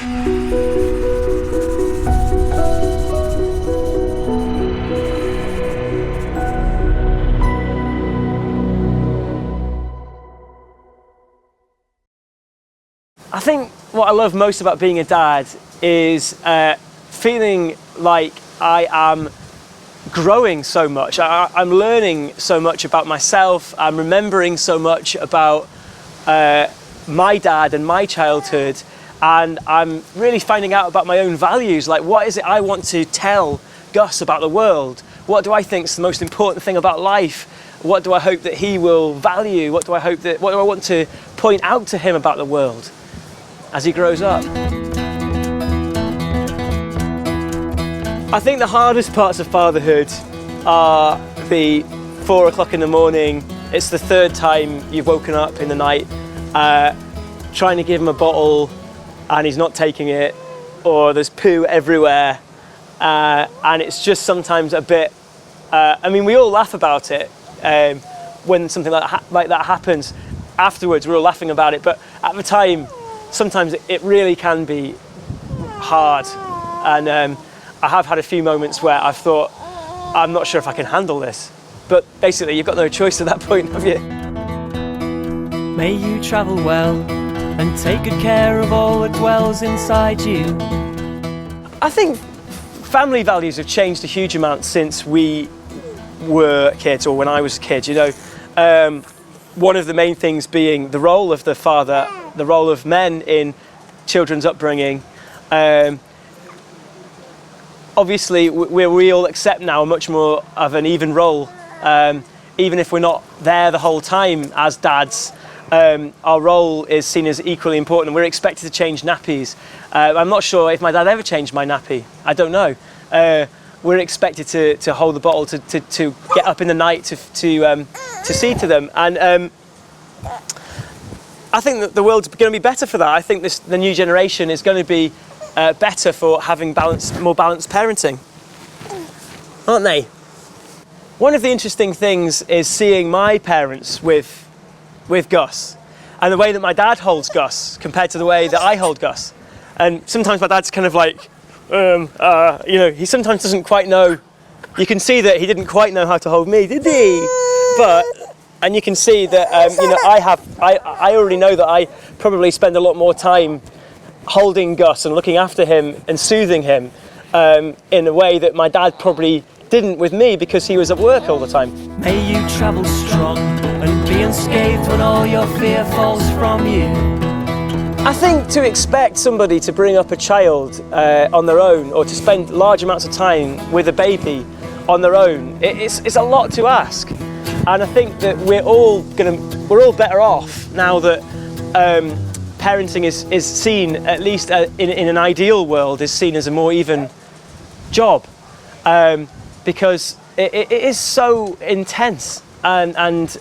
I think what I love most about being a dad is feeling like I am growing so much. I'm learning so much about myself. I'm remembering so much about my dad and my childhood, and I'm really finding out about my own values. Like, what is it I want to tell Gus about the world? What do I think is the most important thing about life? What do I hope that he will value? What do I want to point out to him about the world as he grows up? I think the hardest parts of fatherhood are the 4 o'clock in the morning. It's the third time you've woken up in the night, trying to give him a bottle and he's not taking it, or there's poo everywhere, and it's just sometimes a bit, I mean, we all laugh about it when something like that happens. Afterwards, we're all laughing about it, but at the time, sometimes it really can be hard. And I have had a few moments where I've thought, I'm not sure if I can handle this. But basically, you've got no choice at that point, have you? May you travel well and take good care of all that dwells inside you. I think family values have changed a huge amount since we were kids, or when I was a kid. You know, one of the main things being the role of the father, the role of men in children's upbringing. Obviously, we all accept now much more of an even role. Even if we're not there the whole time as dads, our role is seen as equally important. We're expected to change nappies. I'm not sure if my dad ever changed my nappy. I don't know. We're expected to hold the bottle, to get up in the night to see to them. And I think that the world's going to be better for that. I think the new generation is going to be better for having more balanced parenting, aren't they? One of the interesting things is seeing my parents with Gus, and the way that my dad holds Gus compared to the way that I hold Gus. And sometimes my dad's kind of like, you know, he sometimes doesn't quite know. You can see that he didn't quite know how to hold me, did he? And you can see that, you know, I already know that I probably spend a lot more time holding Gus and looking after him and soothing him in a way that my dad probably didn't with me, because he was at work all the time. May you travel strong and be unscathed when all your fear falls from you. I think to expect somebody to bring up a child on their own, or to spend large amounts of time with a baby on their own, it's a lot to ask. And I think that we're all better off now that parenting is seen, at least in an ideal world, is seen as a more even job, because it is so intense, and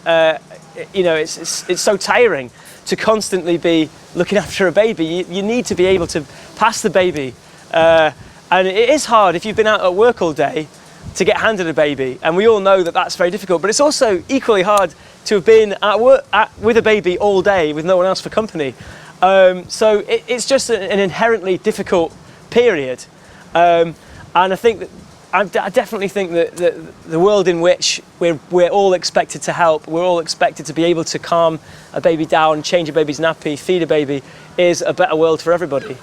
you know, it's so tiring to constantly be looking after a baby. You need to be able to pass the baby, and it is hard if you've been out at work all day to get handed a baby, and we all know that that's very difficult. But it's also equally hard to have been at work with a baby all day with no one else for company. So it's just an inherently difficult period, and I think that I definitely think that the world in which we're all expected to help, we're all expected to be able to calm a baby down, change a baby's nappy, feed a baby, is a better world for everybody.